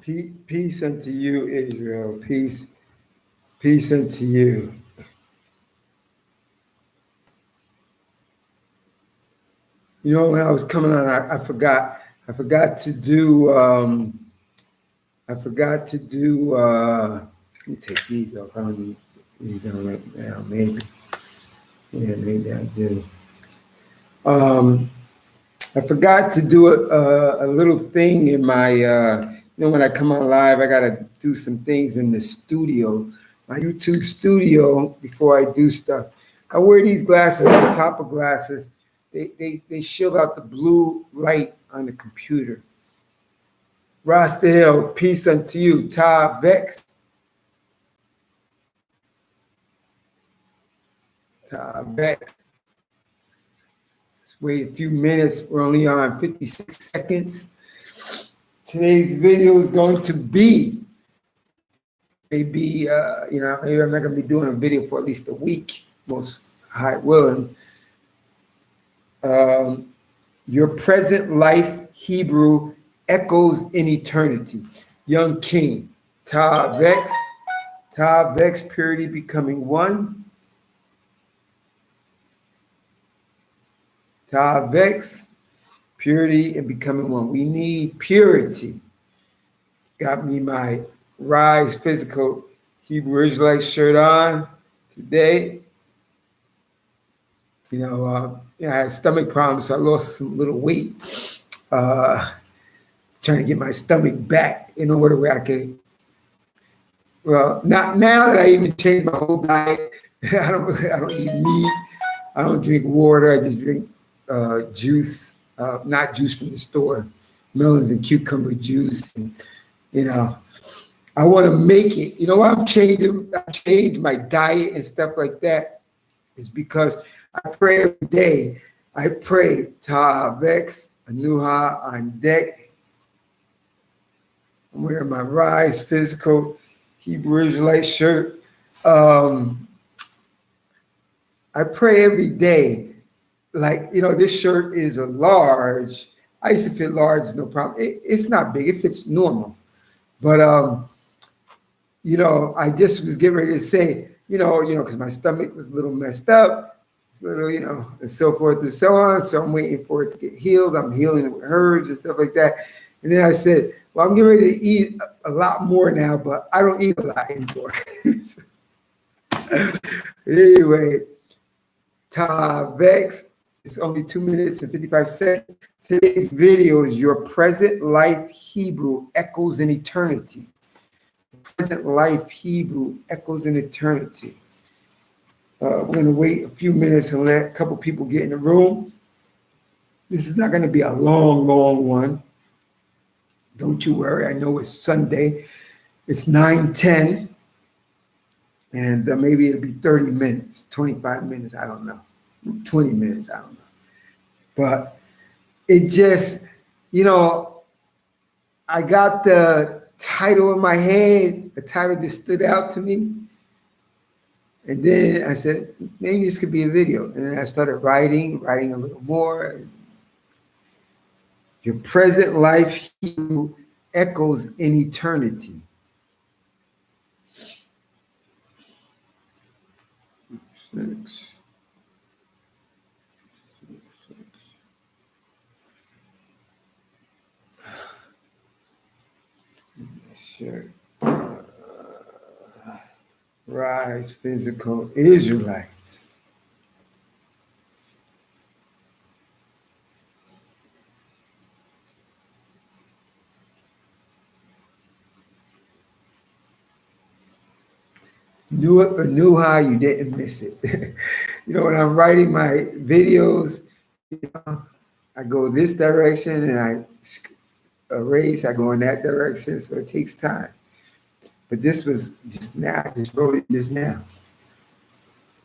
Peace unto you, Israel. Peace unto you. You know, when I was coming on, I forgot to do. Let me take these off. I don't need these on right now. Maybe. Yeah, maybe I do. I forgot to do a little thing in my, when I come on live, I got to do some things in the studio, my YouTube studio, before I do stuff. I wear these glasses on top of glasses. They shield out the blue light on the computer. Rasta Hill, peace unto you. Ta Vex. Ta Vex. Wait a few minutes. We're only on 56 seconds. Today's video is going to be, maybe I'm not going to be doing a video for at least a week, most high willing. Your present life Hebrew echoes in eternity. Young King, Ta Vex, purity becoming one. Ta Vex, purity and becoming one. We need purity. Got me my Rise Physical Hebrew Israelite shirt on today. I had stomach problems, so I lost some little weight. Trying to get my stomach back in order where I could. Well, not now that I even changed my whole diet. I don't eat meat. I don't drink water. I just drink juice, not juice from the store, melons and cucumber juice. And, I want to make it. You know why I changed my diet and stuff like that is because I pray every day. I pray Ta Vex, Anuha on deck. I'm wearing my Rise Physical Hebrew Israelite shirt. I pray every day. Like, this shirt is a large. I used to fit large, no problem. It's not big. It fits normal. But, I just was getting ready to say, because my stomach was a little messed up. It's a little, and so forth and so on. So I'm waiting for it to get healed. I'm healing it with herbs and stuff like that. And then I said, well, I'm getting ready to eat a lot more now, but I don't eat a lot anymore. Anyway, Ta Vex. It's only 2 minutes and 55 seconds. Today's video is your present life Hebrew echoes in eternity. Present life Hebrew echoes in eternity. We're going to wait a few minutes and let a couple people get in the room. This is not going to be a long one. Don't you worry. I know it's Sunday. It's 9:10. And maybe it'll be 30 minutes, 25 minutes. I don't know. 20 minutes, I don't know. But it just, I got the title in my head. The title just stood out to me. And then I said, maybe this could be a video. And then I started writing a little more. Your present life Hebrew echoes in eternity. Sure. Rise Physical Israelites. Knew how you didn't miss it. When I'm writing my videos, I go this direction and I erase, I go in that direction, so it takes time. But this was just now, I just wrote it just now.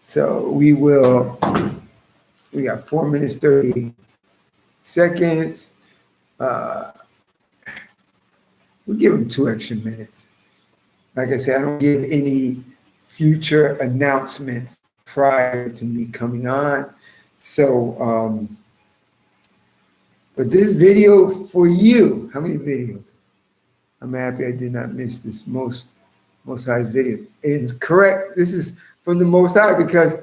So we got 4 minutes, 30 seconds. We'll give them 2 extra minutes. Like I said, I don't give any future announcements prior to me coming on. So, but this video for you, how many videos? I'm happy I did not miss this most high's video. It's correct. This is from the Most High because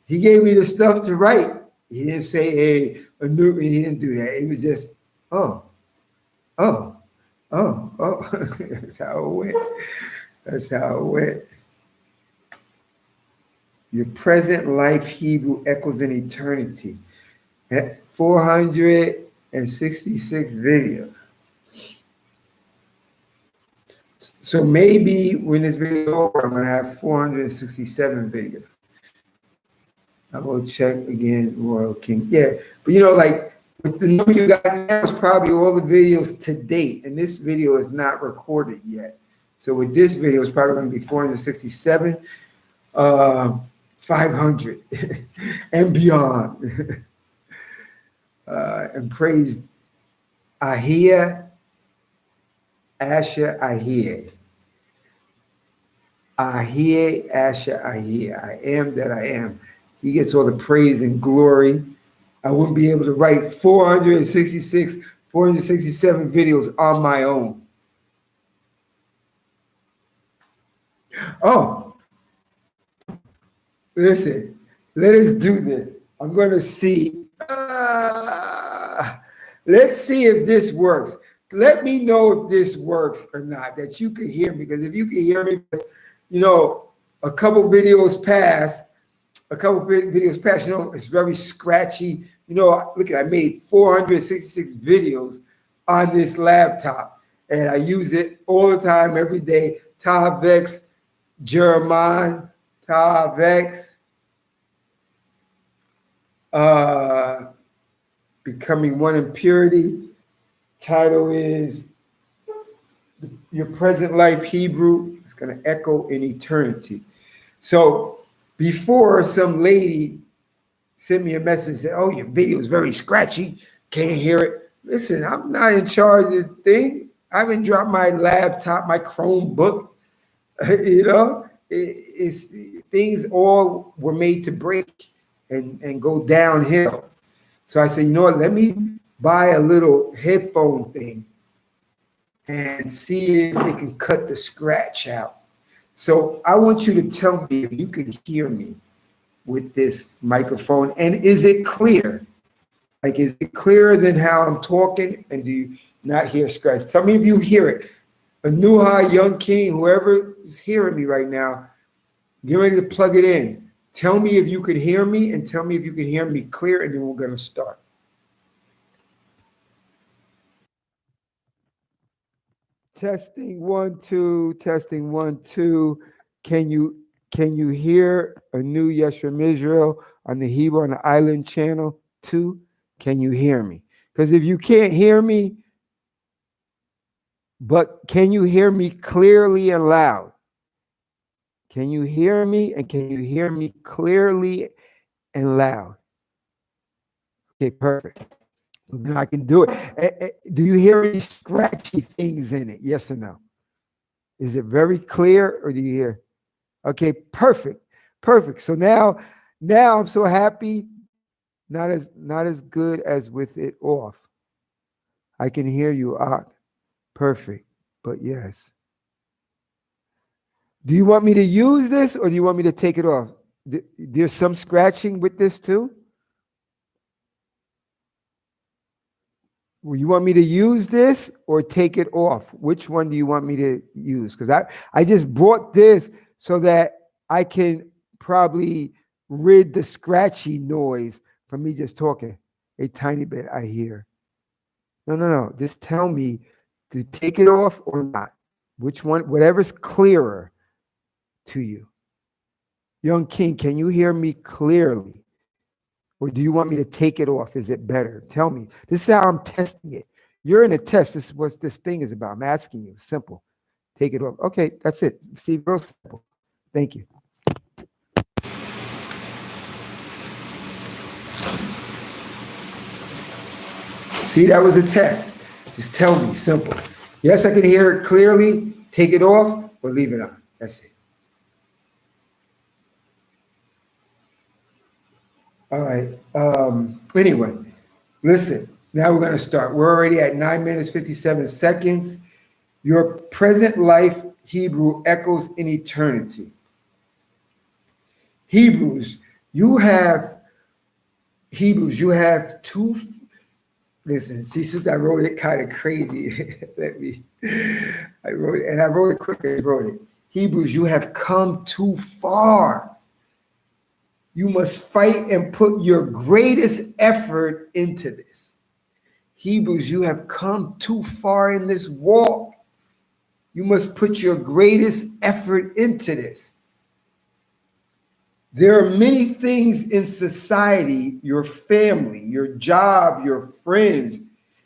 he gave me the stuff to write. He didn't say, hey, a new, he didn't do that. He was just, oh, oh, oh. That's how it went. That's how it went. Your present life Hebrew echoes in eternity. 466 videos. So maybe when this video is over, I'm gonna have 467 videos. I will check again, Royal King. Yeah, but like with the number you got now is probably all the videos to date, and this video is not recorded yet. So with this video, it's probably going to be 467, 500, and beyond. And praise Ahia, Asher Ahia. Ahia, Asher Ahia. I am that I am. He gets all the praise and glory. I wouldn't be able to write 467 videos on my own. Oh, listen, let us do this. I'm going to see. Let's see if this works. Let me know if this works or not, that you can hear me. Because if you can hear me, a couple videos past, it's very scratchy. Look at, I made 466 videos on this laptop, and I use it all the time, every day. Tavex, Jeremiah, Tavex, Becoming One in Purity. Title is Your Present Life Hebrew. It's going to echo in eternity. So before, some lady sent me a message and said, oh, your video is very scratchy. Can't hear it. Listen, I'm not in charge of the thing. I haven't dropped my laptop, my Chromebook. It's things all were made to break and go downhill. So I said, you know what, let me buy a little headphone thing and see if they can cut the scratch out. So I want you to tell me if you can hear me with this microphone, and is it clear? Like, is it clearer than how I'm talking, and do you not hear scratch? Tell me if you hear it. Anuha, Young King, whoever is hearing me right now, get ready to plug it in. Tell me if you could hear me, and tell me if you can hear me clear, and then we're going to start. Testing 1 2, testing 1 2. Can you hear a new Yes from Israel on the Hebrew on the Island channel 2? Can you hear me? Because if you can't hear me, but can you hear me clearly and loud? Can you hear me? And can you hear me clearly and loud? Okay, perfect. Then I can do it. Do you hear any scratchy things in it? Yes or no? Is it very clear, or do you hear? Okay, perfect. Perfect. So now I'm so happy. Not as good as with it off. I can hear you, Ak. Perfect. But yes. Do you want me to use this, or do you want me to take it off? There's some scratching with this too? Well, you want me to use this or take it off? Which one do you want me to use? Because I just brought this so that I can probably rid the scratchy noise from me just talking a tiny bit. I hear. No. Just tell me to take it off or not. Which one, whatever's clearer to you. Young King, can you hear me clearly? Or do you want me to take it off? Is it better? Tell me. This is how I'm testing it. You're in a test. This is what this thing is about. I'm asking you. Simple. Take it off. Okay, that's it. See, real simple. Thank you. See, that was a test. Just tell me. Simple. Yes, I can hear it clearly. Take it off or leave it on. That's it. All right. Anyway, listen. Now we're going to start. We're already at 9 minutes, 57 seconds. Your present life Hebrew echoes in eternity. Hebrews, you have two. Listen, see, since I wrote it kind of crazy, I wrote it, and I wrote it quick. I wrote it. Hebrews, you have come too far. You must fight and put your greatest effort into this. Hebrews, you have come too far in this walk. You must put your greatest effort into this. There are many things in society, your family, your job, your friends,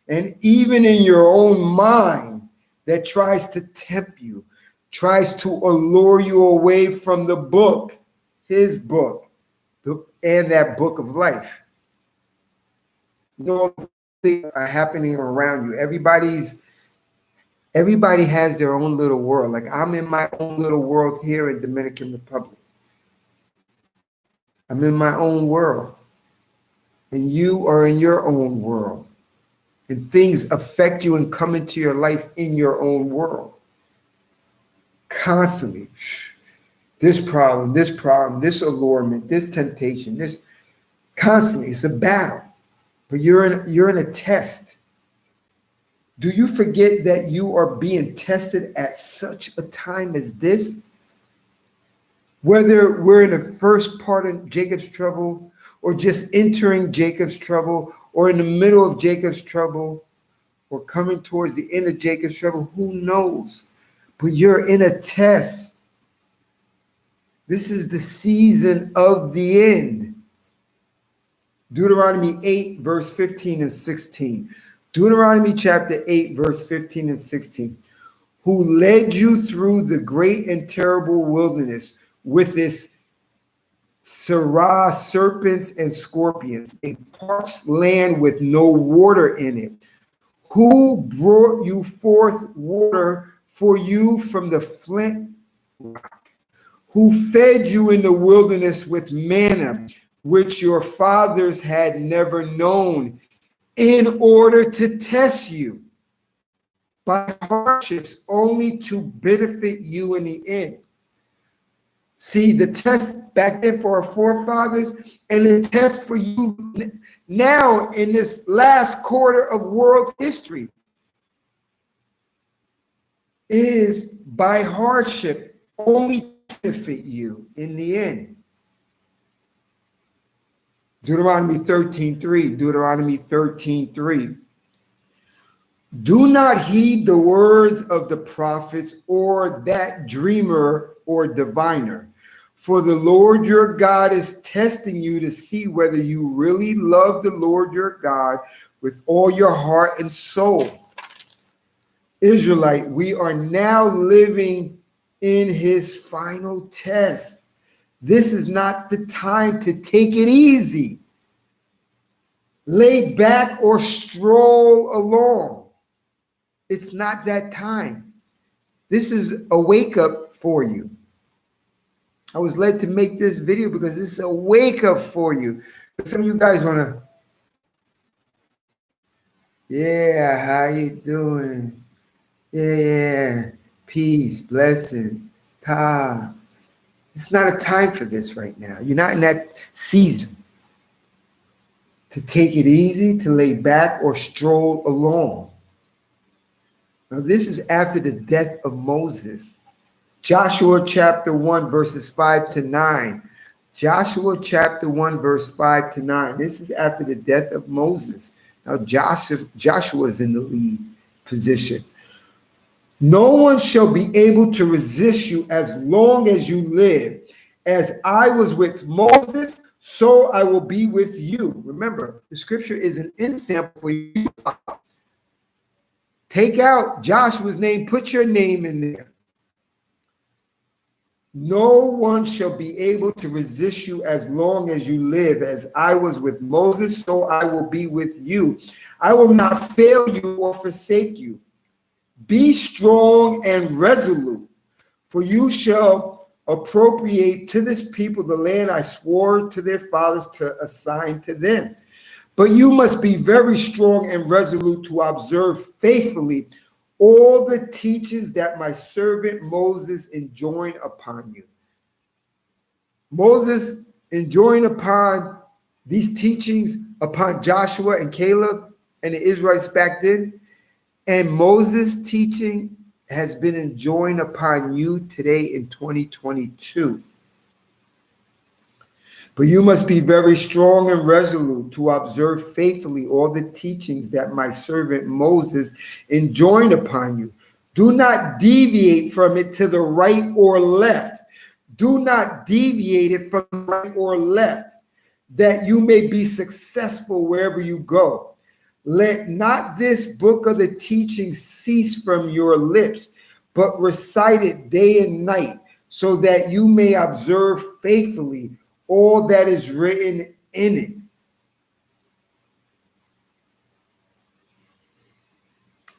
and even in your own mind that tries to tempt you, tries to allure you away from the book, his book, and that book of life. You know, things are happening around you. Everybody has their own little world. Like I'm in my own little world here in Dominican Republic. I'm in my own world. And you are in your own world. And things affect you and come into your life in your own world. Constantly. This problem, this allurement, this temptation, this constantly. It's a battle. But you're in a test. Do you forget that you are being tested at such a time as this? Whether we're in the first part of Jacob's trouble, or just entering Jacob's trouble, or in the middle of Jacob's trouble, or coming towards the end of Jacob's trouble, who knows? But you're in a test. This is the season of the end. Deuteronomy 8, verse 15 and 16. Deuteronomy chapter 8, verse 15 and 16. Who led you through the great and terrible wilderness with its serpents and scorpions, a parched land with no water in it. Who brought you forth water for you from the flint rock? Who fed you in the wilderness with manna, which your fathers had never known, in order to test you by hardships, only to benefit you in the end. See, the test back then for our forefathers and the test for you now in this last quarter of world history is by hardship, only to benefit you in the end. Deuteronomy 13:3. Deuteronomy 13:3. Do not heed the words of the prophets or that dreamer or diviner, for the Lord your God is testing you to see whether you really love the Lord your God with all your heart and soul. Israelite, we are now living in his final test. This is not the time to take it easy, lay back, or stroll along. It's not that time. This is a wake up for you. I was led to make this video because this is a wake up for you. Some of you guys want to, yeah, how you doing? Yeah, peace, blessings, ta. It's not a time for this right now. You're not in that season to take it easy, to lay back, or stroll along. Now, this is after the death of Moses. Joshua chapter 1, verses 5 to 9. Joshua chapter 1, verse 5 to 9. This is after the death of Moses. Now, Joshua is in the lead position. No one shall be able to resist you as long as you live. As I was with Moses, so I will be with you. Remember, the scripture is an ensample for you. Take out Joshua's name, put your name in there. No one shall be able to resist you as long as you live. As I was with Moses, so I will be with you. I will not fail you or forsake you. Be strong and resolute, for you shall appropriate to this people the land I swore to their fathers to assign to them. But you must be very strong and resolute to observe faithfully all the teachings that my servant Moses enjoined upon you. Moses enjoined upon these teachings upon Joshua and Caleb and the Israelites back then. And Moses' teaching has been enjoined upon you today in 2022. But you must be very strong and resolute to observe faithfully all the teachings that my servant Moses enjoined upon you. Do not deviate from it to the right or left. Do not deviate it from the right or left, that you may be successful wherever you go. Let not this book of the teaching cease from your lips, but recite it day and night, so that you may observe faithfully all that is written in it.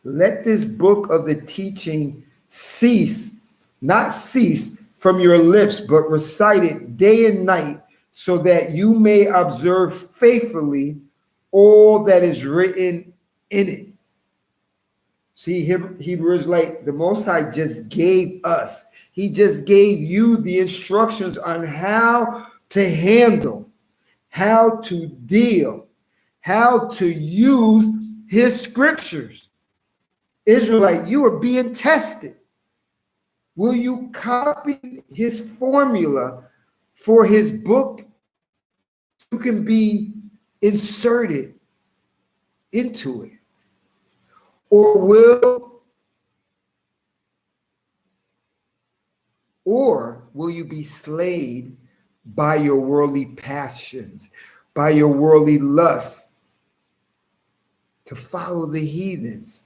Let this book of the teaching not cease from your lips, but recite it day and night, so that you may observe faithfully all that is written in it. See, Hebrews, like the Most High just gave us. He just gave you the instructions on how to handle, how to deal, how to use his scriptures. Israelite, you are being tested. Will you copy his formula for his book? You can be inserted into it. Or will you be slayed by your worldly passions, by your worldly lusts, to follow the heathens,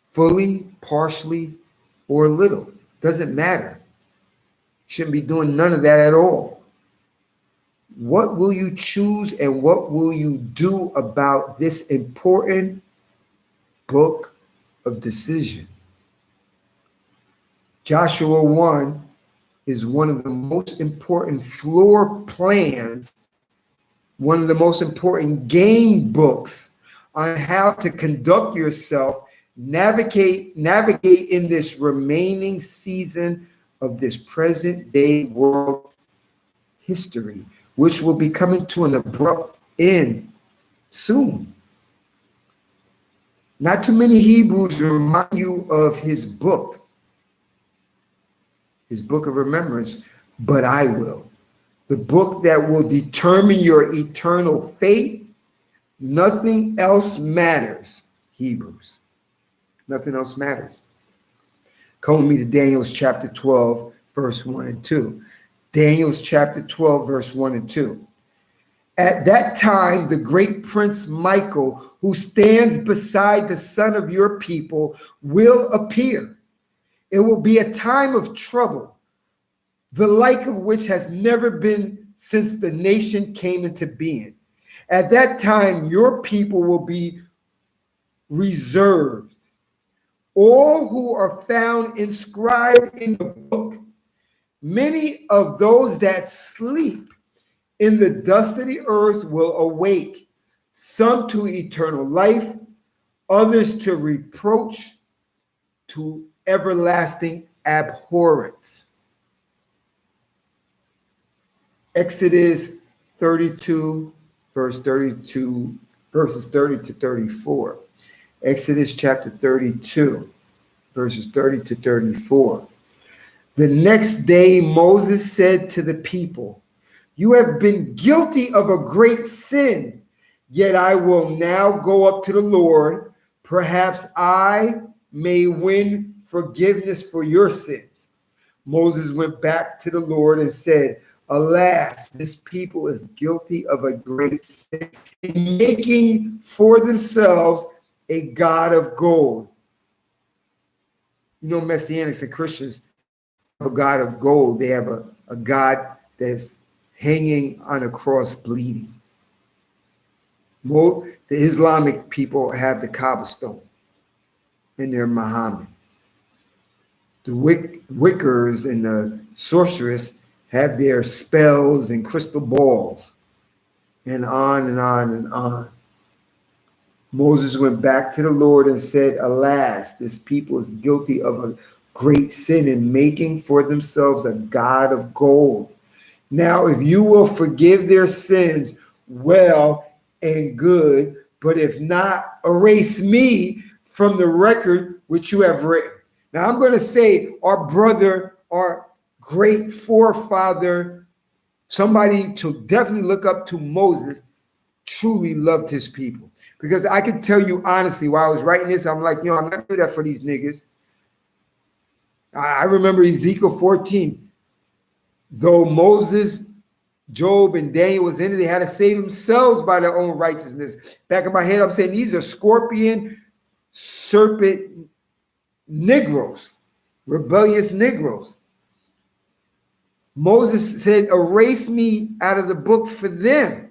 fully, partially, or little? Doesn't matter. Shouldn't be doing none of that at all. What will you choose and what will you do about this important book of decision? Joshua 1 is one of the most important floor plans, one of the most important game books on how to conduct yourself, navigate in this remaining season of this present day world history, which will be coming to an abrupt end soon. Not too many Hebrews remind you of his book of remembrance, but I will. The book that will determine your eternal fate. Nothing else matters, Hebrews. Nothing else matters. Come with me to Daniel's chapter 12, verse 1 and 2. Daniel's chapter 12, verse 1 and 2. At that time, the great prince Michael, who stands beside the son of your people, will appear. It will be a time of trouble, the like of which has never been since the nation came into being. At that time, your people will be reserved. All who are found inscribed in the book, many of those that sleep in the dust of the earth will awake, some to eternal life, others to reproach, to everlasting abhorrence. Exodus 32, verses 30 to 34. Exodus chapter 32, verses 30 to 34. The next day, Moses said to the people, "You have been guilty of a great sin, yet I will now go up to the Lord. Perhaps I may win forgiveness for your sins." Moses went back to the Lord and said, "Alas, this people is guilty of a great sin in making for themselves a god of gold." You know, Messianics and Christians have a god of gold. They have a god that's hanging on a cross bleeding. The Islamic people have the Kaaba stone in their Muhammad. The Wiccans and the sorcerers have their spells and crystal balls, and on and on and on. Moses went back to the Lord and said, alas, this people is guilty of a great sin in making for themselves a god of gold. Now, if you will forgive their sins, well and good, but if not, erase me from the record which you have written. Now, I'm going to say our brother, our great forefather, somebody to definitely look up to, Moses, truly loved his people. Because I can tell you honestly, while I was writing this, I'm like, I'm not doing that for these niggas. I remember Ezekiel 14. Though Moses, Job, and Daniel was in it, they had to save themselves by their own righteousness. Back in my head, I'm saying these are scorpion, serpent Negroes, rebellious Negroes. Moses said, erase me out of the book for them.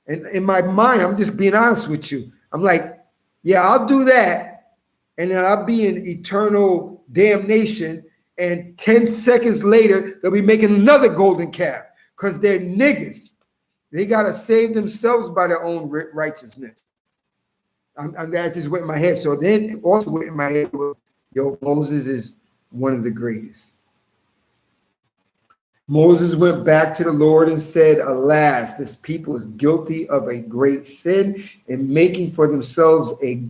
And in my mind, I'm just being honest with you. I'm like, yeah, I'll do that. And then I'll be in eternal damnation. And 10 seconds later, they'll be making another golden calf because they're niggas. They got to save themselves by their own righteousness. That just went in my head. So then also went in my head, Moses is one of the greatest. Moses went back to the Lord and said, alas, this people is guilty of a great sin in making for themselves a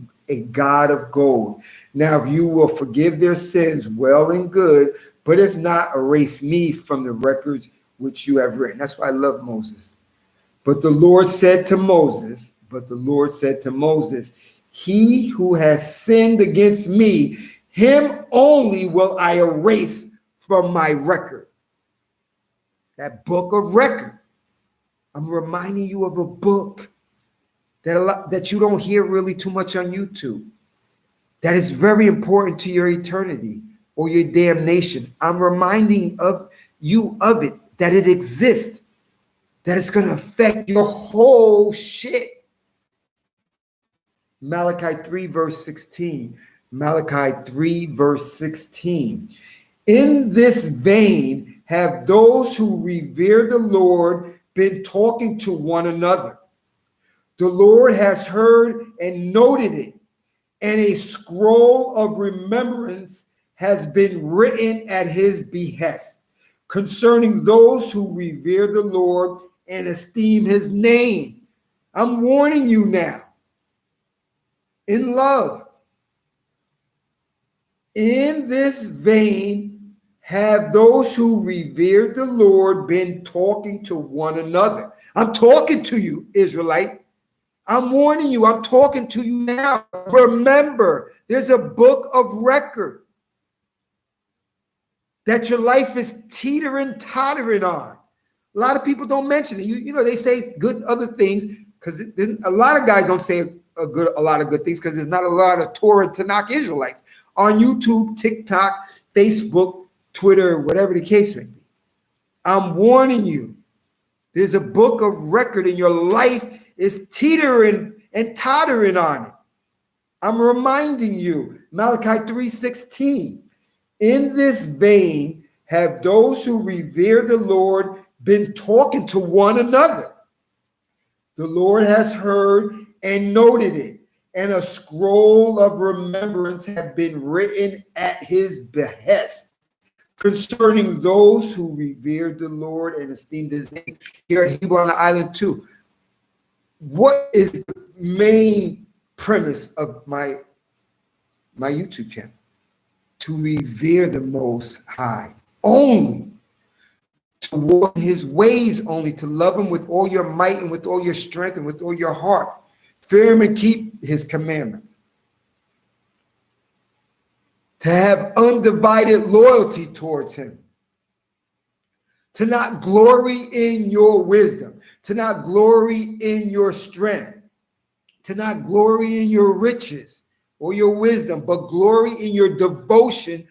god of gold. Now, if you will forgive their sins, well and good, but if not, erase me from the records which you have written. That's why I love Moses. But the Lord said to Moses, he who has sinned against me, him only will I erase from my record. That book of record. I'm reminding you of a book that you don't hear really too much on YouTube. That is very important to your eternity or your damnation. I'm reminding you of it, that it exists, that it's going to affect your whole shit. Malachi 3 verse 16. Malachi 3 verse 16. In this vein have those who revere the Lord been talking to one another. The Lord has heard and noted it, and a scroll of remembrance has been written at his behest concerning those who revere the Lord and esteem his name. I'm warning you now, in love. In this vein have those who revered the Lord been talking to one another. I'm talking to you, Israelite. I'm warning you. I'm talking to you now. Remember, there's a book of record that your life is teetering, tottering on. A lot of people don't mention it. You know, they say good other things because a lot of guys don't say a lot of good things because there's not a lot of Torah and Tanakh Israelites on YouTube, TikTok, Facebook, Twitter, whatever the case may be. I'm warning you. There's a book of record and your life is teetering and tottering on it. I'm reminding you, Malachi 3:16. In this vein have those who revere the Lord been talking to one another. The Lord has heard and noted it, and a scroll of remembrance have been written at his behest concerning those who revered the Lord and esteemed his name. Here at Hebrew on the Island too. What is the main premise of my YouTube channel? To revere the Most High only, to walk in his ways only, to love him with all your might and with all your strength and with all your heart. Fear him and keep his commandments. To have undivided loyalty towards him. To not glory in your wisdom. To not glory in your strength. To not glory in your riches or your wisdom, but glory in your devotion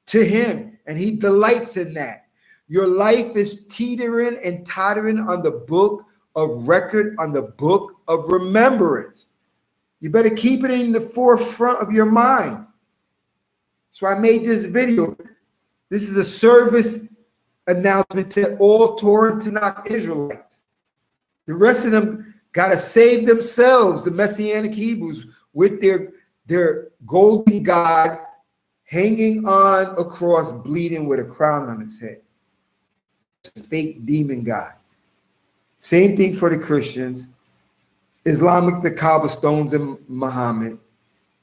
to him. And he delights in that. Your life is teetering and tottering on the book of record, on the book of remembrance. You better keep it in the forefront of your mind. So I made this video. This is a service announcement to all Torah and Tanakh Israelites. The rest of them got to save themselves, the Messianic Hebrews, with their golden God hanging on a cross, bleeding with a crown on his head. Fake demon God. Same thing for the Christians. Islamic, the cobblestones and Muhammad,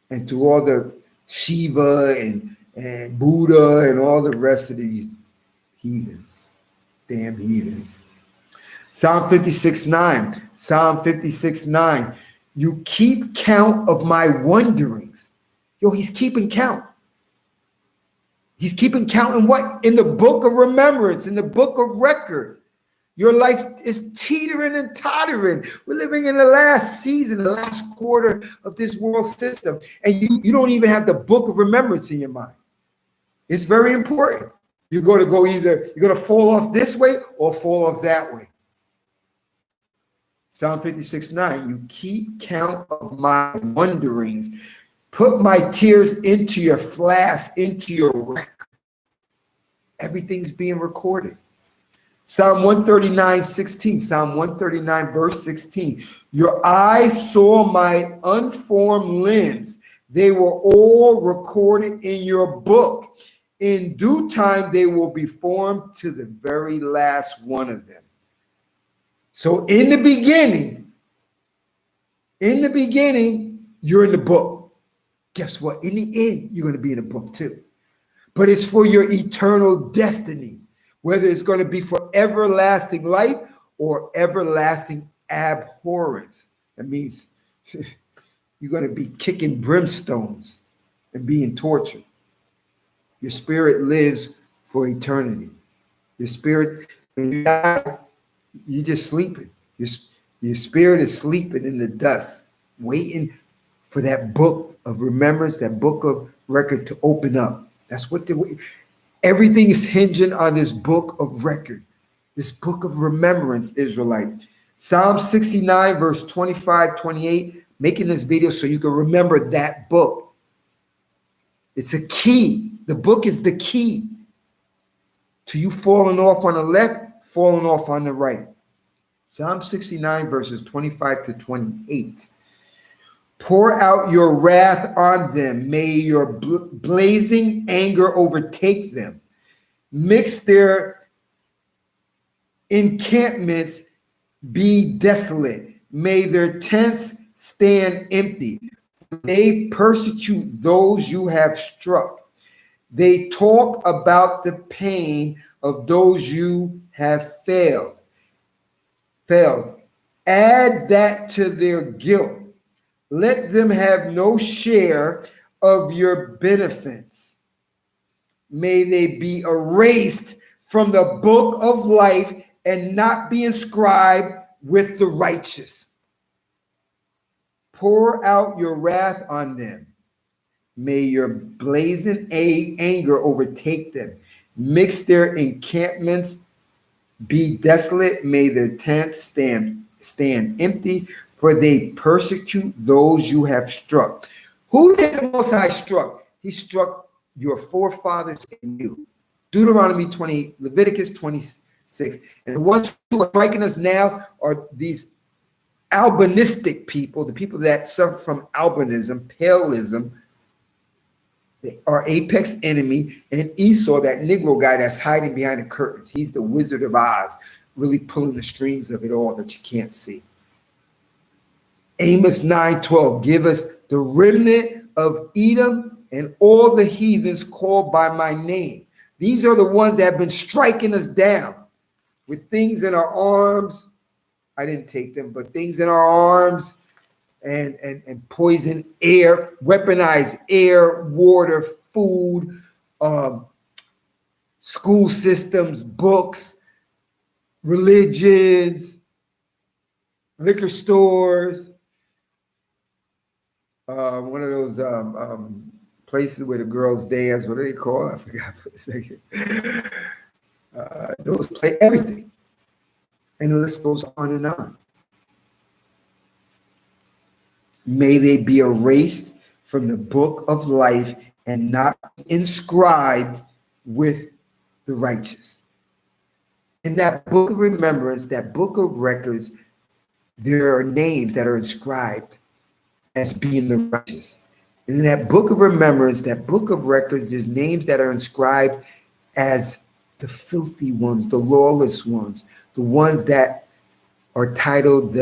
and to all the Shiva and Buddha and all the rest of these heathens, damn heathens. Psalm 56:9. Psalm 56:9. You keep count of my wanderings. Yo, he's keeping count. He's keeping count in what? In the book of remembrance, in the book of record. Your life is teetering and tottering. We're living in the last season, the last quarter of this world system. And you don't even have the book of remembrance in your mind. It's very important. You're going to fall off this way or fall off that way. Psalm 56:9, you keep count of my wanderings. Put my tears into your flask, into your record. Everything's being recorded. Psalm 139:16, Psalm 139, verse 16. Your eyes saw my unformed limbs. They were all recorded in your book. In due time, they will be formed to the very last one of them. So in the beginning, you're in the book. Guess what? In the end, you're going to be in the book too. But it's for your eternal destiny, whether it's going to be for everlasting life or everlasting abhorrence. That means you're going to be kicking brimstones and being tortured. Your spirit lives for eternity. Your spirit, when you die, you're just sleeping. Your spirit is sleeping in the dust, waiting for that book of remembrance, that book of record to open up. That's what everything is hinging on this book of record, this book of remembrance, Israelite. Psalm 69, verse 25, 28, making this video so you can remember that book. It's a key. The book is the key to you falling off on the left, falling off on the right. Psalm 69, verses 25 to 28. Pour out your wrath on them. May your blazing anger overtake them. Mix their encampments be desolate. May their tents stand empty. They persecute those you have struck. They talk about the pain of those you have failed. Add that to their guilt. Let them have no share of your benefits. May they be erased from the book of life and not be inscribed with the righteous. Pour out your wrath on them. May your blazing anger overtake them. Mix their encampments be desolate. May their tents stand empty, for they persecute those you have struck. Who did the Most High struck? He struck your forefathers and you. Deuteronomy 20, Leviticus 26. And the ones who are striking us now are these albinistic people, the people that suffer from albinism, paleism. They are apex enemy, and Esau, that Negro guy that's hiding behind the curtains. He's the Wizard of Oz, really pulling the strings of it all that you can't see. Amos 9:12, give us the remnant of Edom and all the heathens called by my name. These are the ones that have been striking us down with things in our arms. I didn't take them, but things in our arms and poison air, weaponized air, water, food, school systems, books, religions, liquor stores, one of those places where the girls dance. What do they call it? I forgot for a second. Those play everything. And the list goes on and on. May they be erased from the book of life and not inscribed with the righteous. In that book of remembrance, that book of records, there are names that are inscribed as being the righteous. And in that book of remembrance, that book of records, there's names that are inscribed as the filthy ones, the lawless ones, the ones that are titled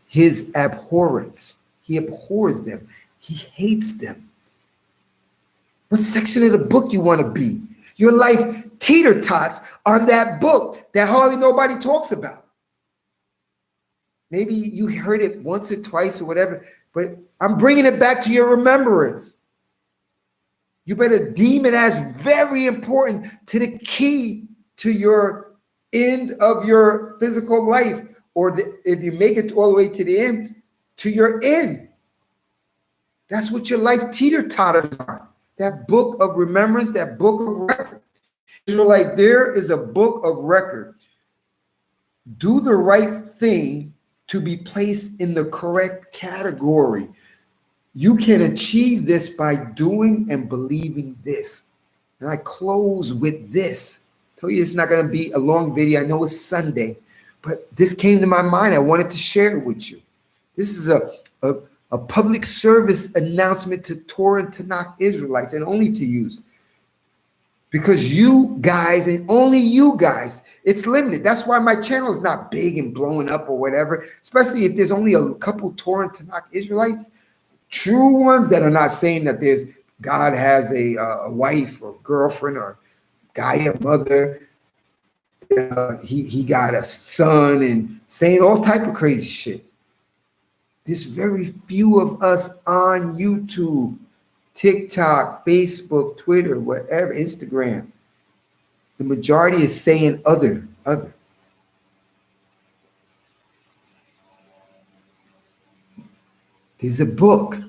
his abhorrence. He abhors them. He hates them. What section of the book you want to be? Your life teeter-tots on that book that hardly nobody talks about. Maybe you heard it once or twice or whatever, but I'm bringing it back to your remembrance. You better deem it as very important to the key to your end of your physical life, or if you make it all the way to the end, to your end. That's what your life teeter-totters are. That book of remembrance, that book of record. Like, there is a book of record. Do the right thing to be placed in the correct category. You can achieve this by doing and believing this. And I close with this. I told you it's not going to be a long video. I know it's Sunday, but this came to my mind. I wanted to share it with you. This is a public service announcement to Torah and Tanakh Israelites, and only to use. Because you guys, and only you guys, it's limited. That's why my channel is not big and blowing up or whatever, especially if there's only a couple Torah and Tanakh Israelites, true ones that are not saying that God has a wife or girlfriend or guy a mother. He got a son and saying all type of crazy shit. There's very few of us on YouTube, TikTok, Facebook, Twitter, whatever, Instagram. The majority is saying other. There's a book.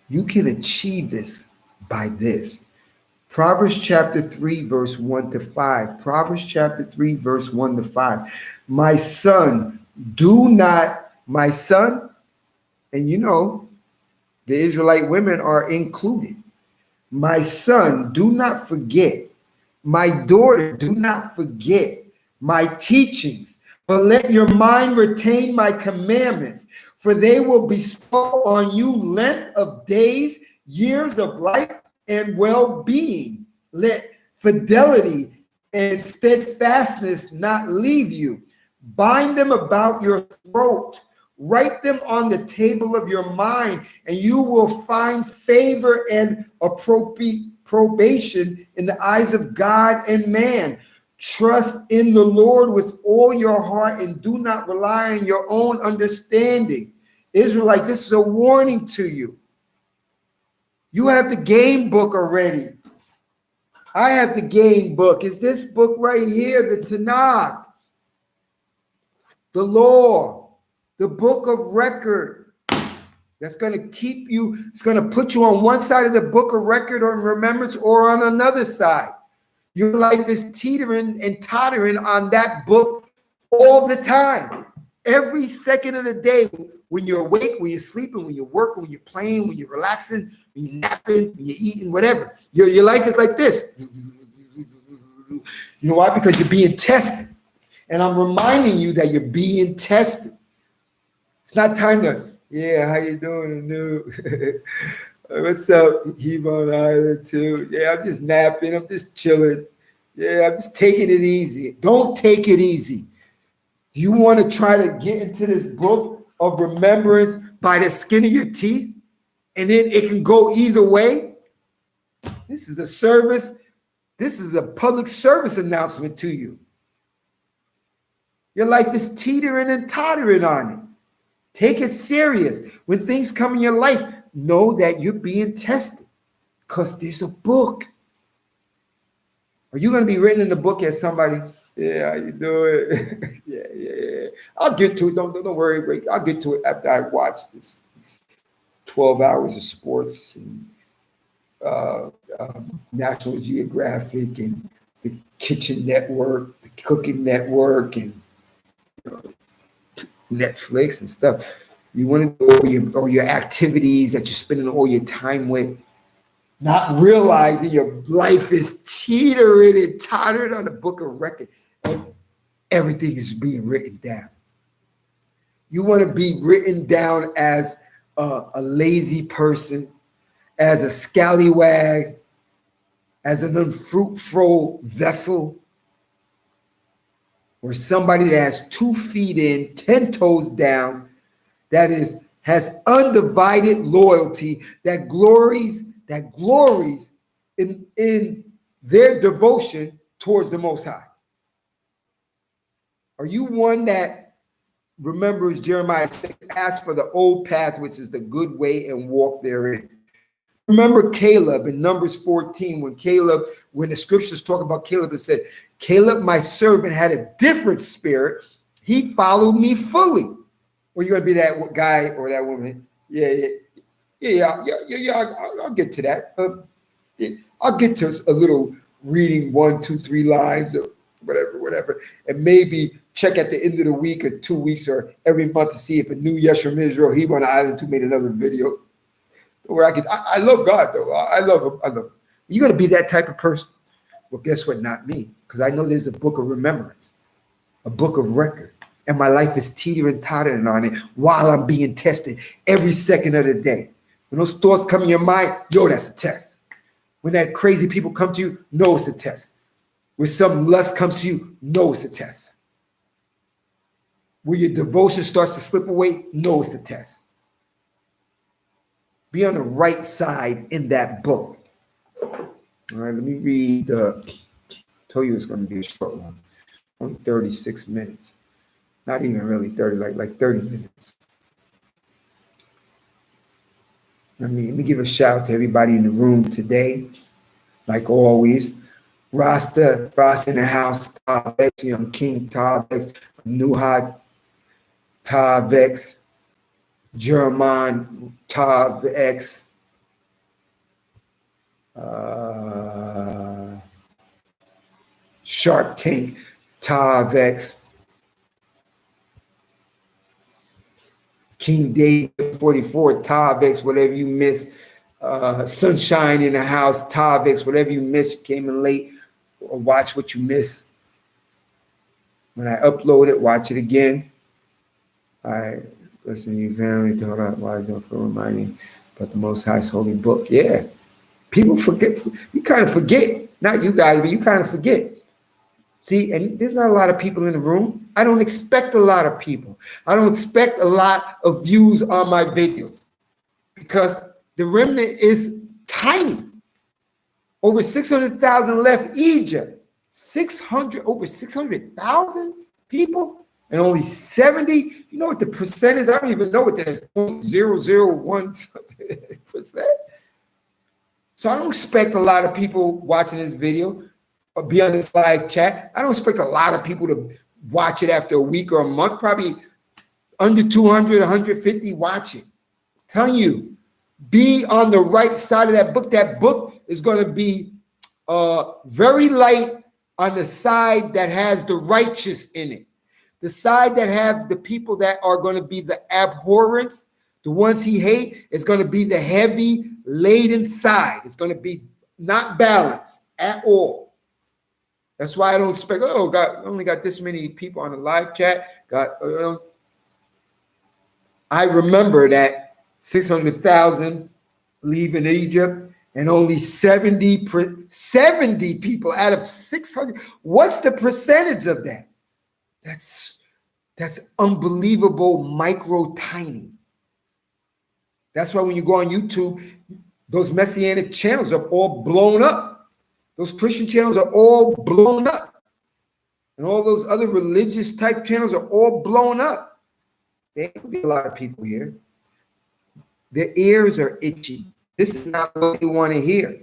You can achieve this by this. Proverbs chapter 3, verse 1 to 5. Proverbs chapter 3, verse 1 to 5. My son, and you know, the Israelite women are included. My son, do not forget. My daughter, do not forget my teachings, but let your mind retain my commandments, for they will bestow on you length of days, years of life, and well-being. Let fidelity and steadfastness not leave you. Bind them about your throat. Write them on the table of your mind, and you will find favor and approbation in the eyes of God and man. Trust in the Lord with all your heart and do not rely on your own understanding. Israelite, this is a warning to you. You have the game book already. I have the game book. It's this book right here, the Tanakh, the law, the book of record. That's going to keep you, it's going to put you on one side of the book of record or remembrance or on another side. Your life is teetering and tottering on that book all the time. Every second of the day, when you're awake, when you're sleeping, when you're working, when you're playing, when you're relaxing, when you're napping, when you're eating, whatever. Your life is like this. You know why? Because you're being tested. And I'm reminding you that you're being tested. It's not time to, yeah, how you doing, Anu? What's up, Hebron Island too? Yeah, I'm just napping. I'm just chilling. Yeah, I'm just taking it easy. Don't take it easy. You want to try to get into this book of remembrance by the skin of your teeth, and then it can go either way? This is a service. This is a public service announcement to you. Your life is teetering and tottering on it. Take it serious. When things come in your life, know that you're being tested because there's a book. Are you going to be written in the book as somebody? Yeah, how you doing? yeah. I'll get to it. Don't worry. I'll get to it after I watch these 12 hours of sports and National Geographic and the Kitchen Network, the Cooking Network, and Netflix and stuff. You want to do all your activities that you're spending all your time with, not realizing your life is teetering and tottering on the book of record. And everything is being written down. You want to be written down as a lazy person, as a scallywag, as an unfruitful vessel, or somebody that has 2 feet in, 10 toes down, has undivided loyalty, that glories in their devotion towards the Most High. Are you one that remembers Jeremiah 6, ask for the old path, which is the good way, and walk therein? Remember Caleb in Numbers 14, when the scriptures talk about Caleb, it said, Caleb, my servant, had a different spirit. He followed me fully. Well, you're going to be that guy or that woman. Yeah. I'll get to that. Yeah, I'll get to a little reading 1, 2, 3 lines or whatever. And maybe check at the end of the week or 2 weeks or every month to see if a new Yeshua Israel, Hebrew on the Island 2 made another video. Where I love God though. I love him. You're going to be that type of person. Well, guess what? Not me. Because I know there's a book of remembrance, a book of record. And my life is teetering, tottering on it while I'm being tested every second of the day. When those thoughts come in your mind, that's a test. When that crazy people come to you, it's a test. When some lust comes to you, it's a test. When your devotion starts to slip away, it's a test. Be on the right side in that book. All right, let me read. Told you it's going to be a short one. Only 36 minutes. Not even really 30, like 30 minutes. Let me give a shout out to everybody in the room today. Like always. Rasta in the house. Tavex, Young King Tavex, Nuhat Tavex, German Tavex, Shark Tank Tavex, King David 44 Tavex, whatever you miss, Sunshine in the house Tavex, whatever you miss, you came in late, or watch what you miss. When I upload it, watch it again. All right, listen, you family, talk about why don't feel reminding about the Most High's holy book. Yeah, people forget. You kind of forget. Not you guys, but you kind of forget. See, and there's not a lot of people in the room. I don't expect a lot of people. I don't expect a lot of views on my videos because the remnant is tiny. Over 600,000 left Egypt. Over 600,000 people and only 70. You know what the percent is? I don't even know what that is. 0.001%. So I don't expect a lot of people watching this video or be on this live chat. I don't expect a lot of people to watch it after a week or a month. Probably under 200, 150 watch it. I'm telling you, be on the right side of that book. That book is going to be very light on the side that has the righteous in it. The side that has the people that are going to be the abhorrence, the ones he hates, is going to be the heavy laden side. It's going to be not balanced at all. That's why I don't expect, God, I only got this many people on the live chat. I remember that 600,000 leaving Egypt and only 70 people out of 600. What's the percentage of that? That's unbelievable, micro tiny. That's why when you go on YouTube, those messianic channels are all blown up. Those Christian channels are all blown up. And all those other religious type channels are all blown up. There will be a lot of people here. Their ears are itchy. This is not what they want to hear.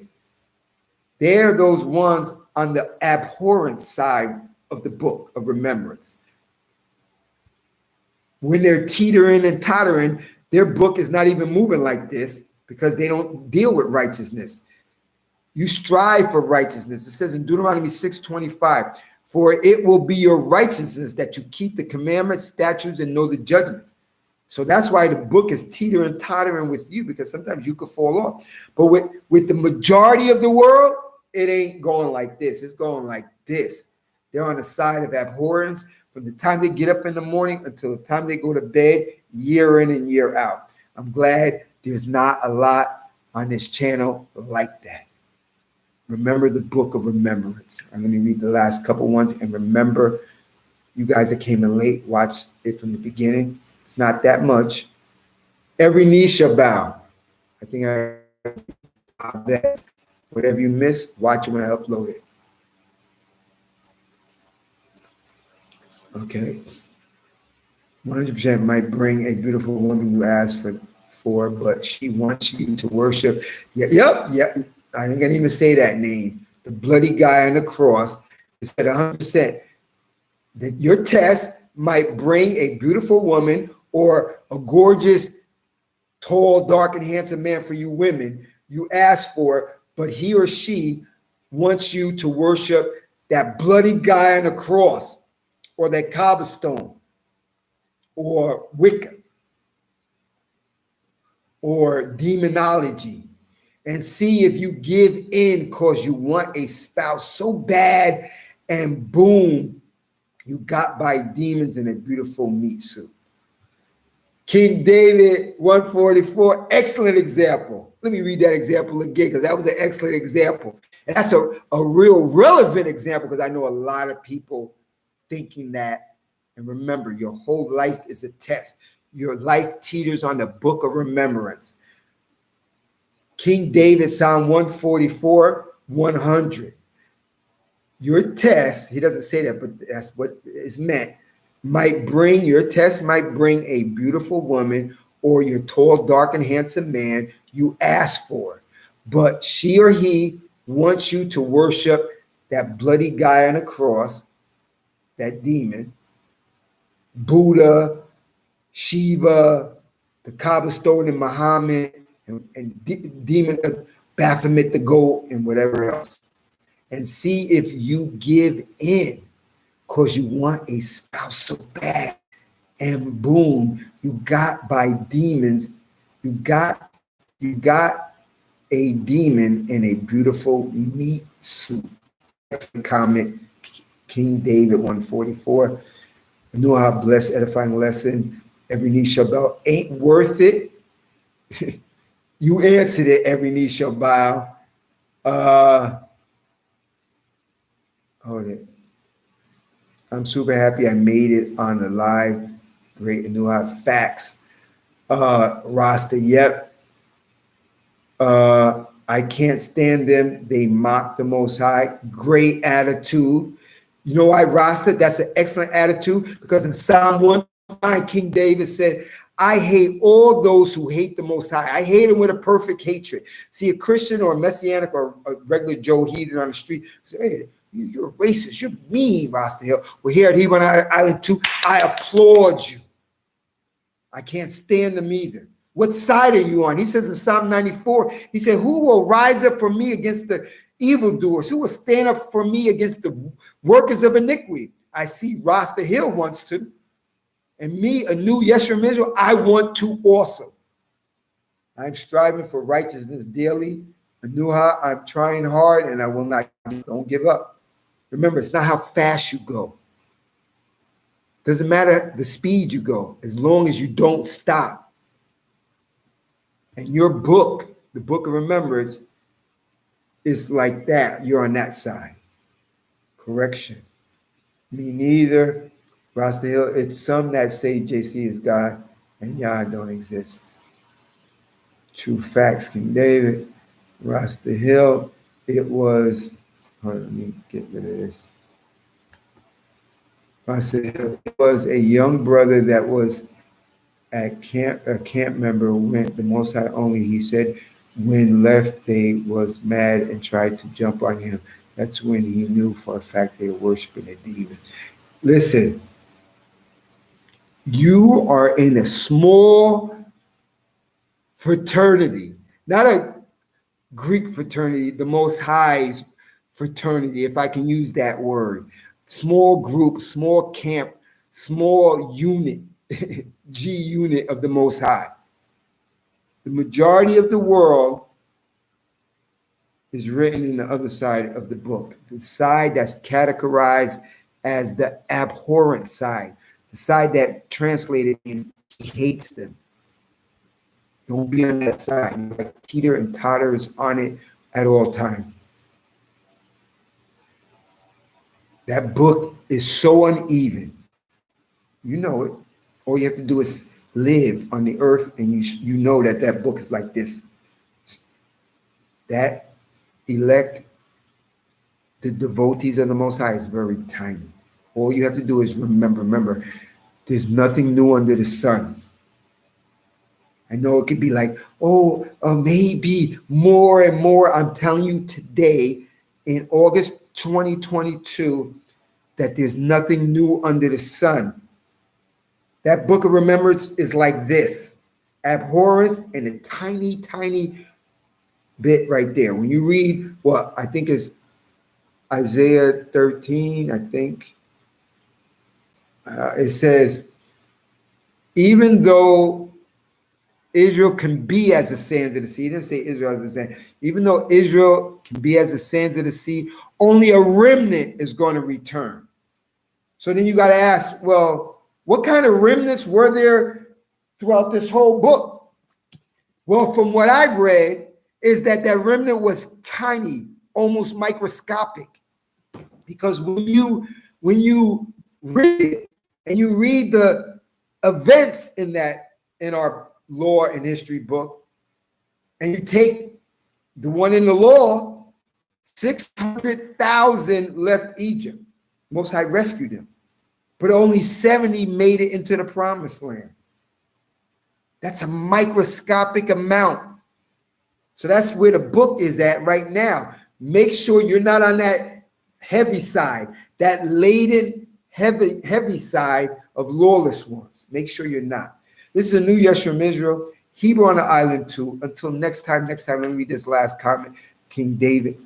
They're those ones on the abhorrent side of the book of remembrance. When they're teetering and tottering, their book is not even moving like this because they don't deal with righteousness. You strive for righteousness. It says in Deuteronomy 6:25, for it will be your righteousness that you keep the commandments, statutes, and know the judgments. So that's why the book is teetering, tottering with you, because sometimes you could fall off. But with the majority of the world, it ain't going like this. It's going like this. They're on the side of abhorrence, from the time they get up in the morning until the time they go to bed, year in and year out. I'm glad there's not a lot on this channel like that. Remember the book of remembrance. And let me read the last couple ones. And remember, you guys that came in late, watch it from the beginning. It's not that much. Every knee shall bow. I think I bet. Whatever you miss, watch it when I upload it. Okay. 100% might bring a beautiful woman you asked for, but she wants you to worship. Yep. I ain't gonna even say that name. The bloody guy on the cross. It said 100% that your test might bring a beautiful woman or a gorgeous, tall, dark, and handsome man for you women you asked for, but he or she wants you to worship that bloody guy on the cross or that cobblestone or Wicca or demonology, and see if you give in because you want a spouse so bad, and boom, you got by demons in a beautiful meat suit. King David 144, excellent example. Let me read that example again because that was an excellent example. And that's a real relevant example because I know a lot of people thinking that. And remember, your whole life is a test. Your life teeters on the book of remembrance. King David, Psalm 144, 100. Your test, he doesn't say that, but that's what is meant, your test might bring a beautiful woman or your tall, dark, and handsome man you ask for. But she or he wants you to worship that bloody guy on the cross, that demon, Buddha, Shiva, the cobblestone in Muhammad, and demon Baphomet the goat, and whatever else. And see if you give in because you want a spouse so bad. And boom, you got by demons. You got a demon in a beautiful meat suit. Comment, King David 144. I know how blessed, edifying lesson. Every knee shall bow. Ain't worth it. You answered it. Every knee shall bow. Hold it. I'm super happy I made it on the live. Great and new facts. Rasta, yep. I can't stand them. They mock the Most High. Great attitude. You know why, Rasta? That's an excellent attitude because in Psalm 1, King David said, I hate all those who hate the Most High. I hate them with a perfect hatred. See, a Christian or a Messianic or a regular Joe heathen on the street, say, hey, you're racist. You're mean, Rasta Hill. We're here at Hebron Island 2. I applaud you. I can't stand them either. What side are you on? He says in Psalm 94, he said, who will rise up for me against the evildoers? Who will stand up for me against the workers of iniquity? I see Rasta Hill wants to. And me, a new Yeshua Israel, I want to also. I'm striving for righteousness daily. Anuha, I'm trying hard and I will not. Don't give up. Remember, it's not how fast you go. Doesn't matter the speed you go, as long as you don't stop. And your book, the book of remembrance, is like that. You're on that side. Correction. Me neither. Rasta Hill, it's some that say JC is God and Yah don't exist. True facts, King David. Rasta Hill, it was, hold on, let me get rid of this. Rasta Hill, it was a young brother that was at camp, a camp member went the Most High only. He said when left, they was mad and tried to jump on him. That's when he knew for a fact they were worshiping a demon. Listen, you are in a small fraternity, not a Greek fraternity, the Most High's fraternity, if I can use that word. Small group, small camp, small unit, G unit of the Most High. The majority of the world is written in the other side of the book, the side that's categorized as the abhorrent side, the side that translated means he hates them. Don't be on that side. Like teeter and totter is on it at all times. That book is so uneven. You know it. All you have to do is live on the earth, and you know that that book is like this. That elect, the devotees of the Most High, is very tiny. All you have to do is remember, there's nothing new under the sun. I know it could be like, oh, maybe more and more. I'm telling you today, in August 2022, that there's nothing new under the sun. That book of remembrance is like this: abhorrence and a tiny, tiny bit right there. When you read what I think is Isaiah 13, I think it says, even though Israel can be as the sands of the sea. It didn't say Israel as the sand. Even though Israel can be as the sands of the sea, only a remnant is going to return. So then you got to ask, well, what kind of remnants were there throughout this whole book? Well, from what I've read, is that remnant was tiny, almost microscopic. Because when you read it and you read the events in our law and history book, and you take the one in the law, 600,000 left Egypt. Most High rescued them, but only 70 made it into the promised land. That's a microscopic amount. So that's where the book is at right now. Make sure you're not on that heavy side, that laden, heavy side of lawless ones. Make sure you're not. This is a new Year from Israel, Hebrew on the island too. Until next time, let me read this last comment. King David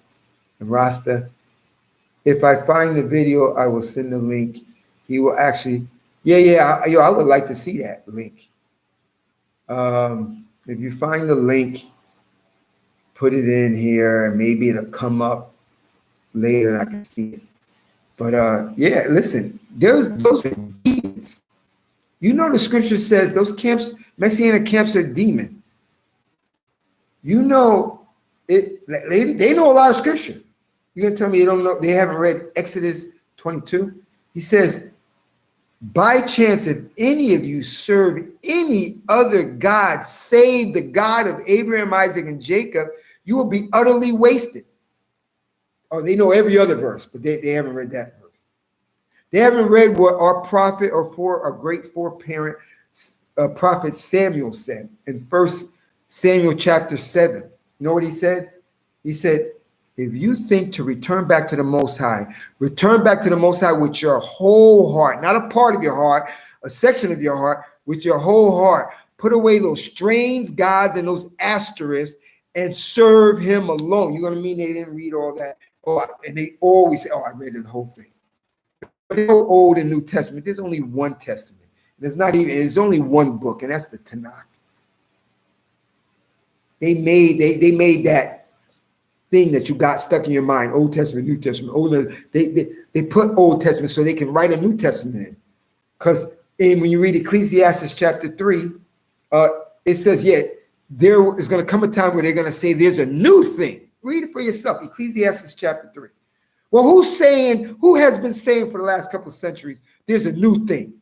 and Rasta. If I find the video, I will send the link. He will actually, I would like to see that link. If you find the link, put it in here, and maybe it'll come up later and I can see it. But listen, those are demons. You know the scripture says those camps, Messianic camps, are demon. You know it. They know a lot of scripture. You're gonna tell me they don't know? They haven't read Exodus 22. He says, by chance, if any of you serve any other God save the God of Abraham, Isaac, and Jacob, you will be utterly wasted. Oh, they know every other verse, but they haven't read that verse. They haven't read what our prophet or our great foreparent prophet Samuel said in 1 Samuel chapter 7. You know what he said? He said, if you think to return back to the Most High, return back to the Most High with your whole heart, not a part of your heart, a section of your heart, with your whole heart. Put away those strange gods and those asterisks and serve him alone. You're going to mean they didn't read all that? Oh, and they always say, oh, I read the whole thing. But it's Old and New Testament. There's only one testament. There's only one book, and that's the Tanakh. They made that thing that you got stuck in your mind, Old Testament, New Testament. They put Old Testament so they can write a New Testament in. Because when you read Ecclesiastes chapter 3, it says, there is going to come a time where they're going to say there's a new thing. Read it for yourself, Ecclesiastes chapter 3. Well, who has been saying for the last couple of centuries, there's a new thing?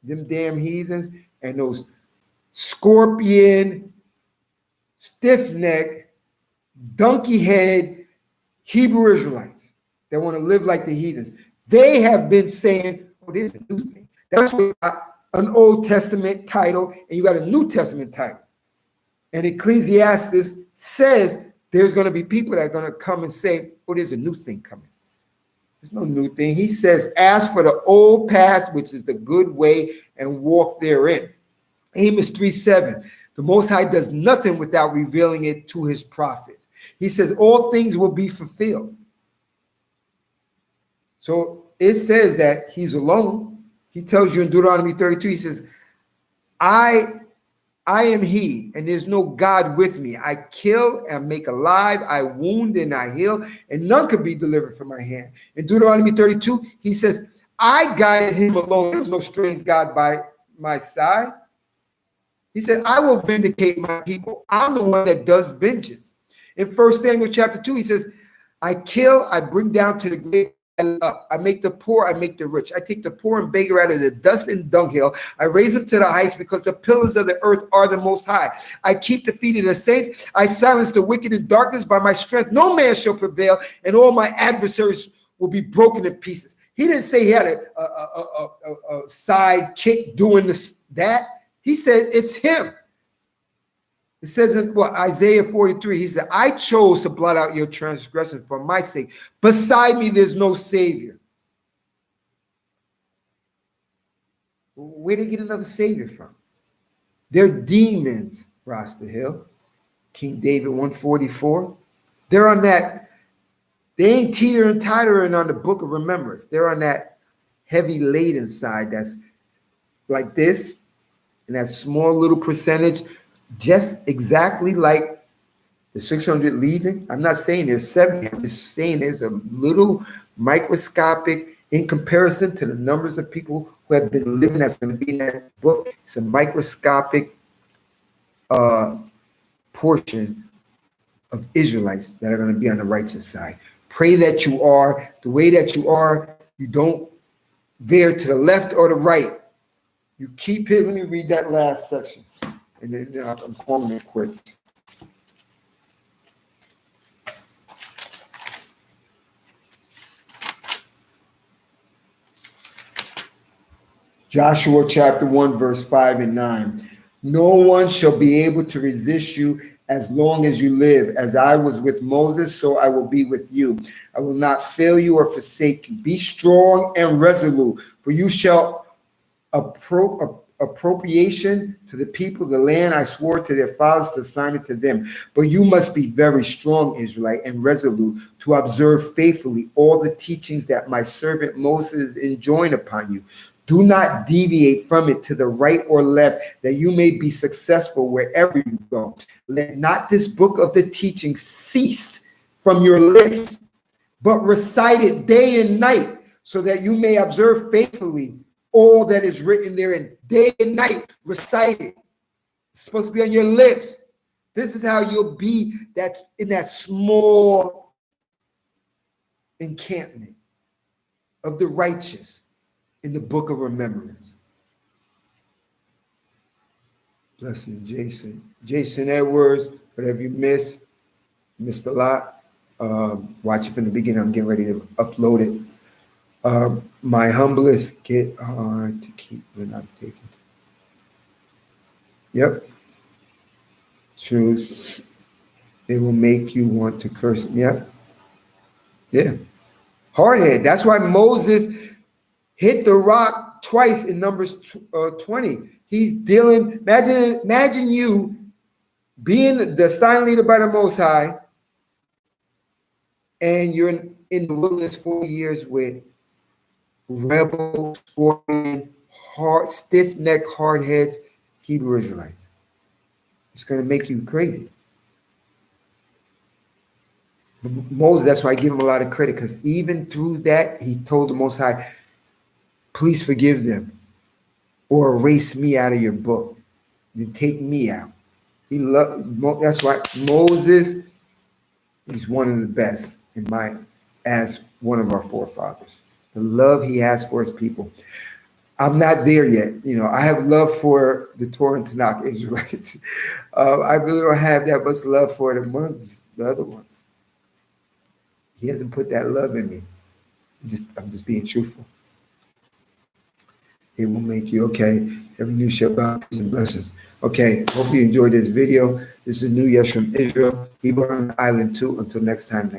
Them damn heathens and those scorpion, stiff-necked, donkey-head Hebrew Israelites that want to live like the heathens. They have been saying, oh, there's a new thing. That's why you got an Old Testament title and you got a New Testament title. And Ecclesiastes says there's going to be people that are going to come and say, oh, there's a new thing coming. There's no new thing. He says, ask for the old path, which is the good way, and walk therein. Amos 3:7. The Most High does nothing without revealing it to his prophets. He says all things will be fulfilled. So it says that he's alone. He tells you in Deuteronomy 32, he says, I I am he, and there's no God with me. I kill and make alive, I wound and I heal, and none could be delivered from my hand. In Deuteronomy 32, he says, I guided him alone. There was no strange God by my side. He said, I will vindicate my people. I'm the one that does vengeance. In 1 Samuel chapter 2, he says, I kill, I bring down to the grave, up. I make the poor, I make the rich. I take the poor and beggar out of the dust and dunghill. I raise them to the heights because the pillars of the earth are the most high. I keep the feet of the saints. I silence the wicked in darkness by my strength. No man shall prevail, and all my adversaries will be broken in pieces. He didn't say he had a sidekick doing that. He said it's him. It says in Isaiah 43, he said, I chose to blot out your transgression for my sake. Beside me, there's no savior. Where did they get another savior from? They're demons, Rasta Hill. King David 144. They're on that. They ain't teeter and tottering on the book of remembrance. They're on that heavy laden side that's like this, and that small little percentage, just exactly like the 600 leaving. I'm not saying there's 70. I'm just saying there's a little microscopic in comparison to the numbers of people who have been living that's going to be in that book. It's a microscopic portion of Israelites that are going to be on the righteous side. Pray that you are the way that you are. You don't veer to the left or the right. You keep it. Let me read that last section, and then I'm calling it quits. Joshua chapter 1, verse 5 and 9. No one shall be able to resist you as long as you live. As I was with Moses, so I will be with you. I will not fail you or forsake you. Be strong and resolute, for you shall appropriation to the people the land I swore to their fathers to assign it to them. But you must be very strong, Israelite, and resolute to observe faithfully all the teachings that my servant Moses enjoined upon you. Do not deviate from it to the right or left, that you may be successful wherever you go. Let not this book of the teaching cease from your lips, but recite it day and night, so that you may observe faithfully all that is written therein. Day and night, recite it. It's supposed to be on your lips. This is how you'll be that's in that small encampment of the righteous in the book of remembrance. Bless you, Jason. Jason Edwards, whatever you missed a lot. Watch it from the beginning. I'm getting ready to upload it. My humblest get hard to keep when I'm taking. Yep. Truth. It will make you want to curse. Yep. Yeah. Hardhead. That's why Moses hit the rock twice in Numbers 20. He's dealing. Imagine you being the silent leader by the Most High, and you're in the wilderness 4 years with rebel, scorpion, stiff-necked, hard heads, Hebrew Israelites. It's going to make you crazy. But Moses, that's why I give him a lot of credit, because even through that, he told the Most High, please forgive them or erase me out of your book. Then take me out. That's why Moses is one of the best as one of our forefathers. The love he has for his people. I'm not there yet. I have love for the Torah and Tanakh Israelites. I really don't have that much love for the other ones. He hasn't put that love in me. I'm just being truthful. It will make you okay. Every new Shabbat, peace and blessings. Okay, hopefully you enjoyed this video. This is New Year's from Israel. Hebrew on the island too. Until next time.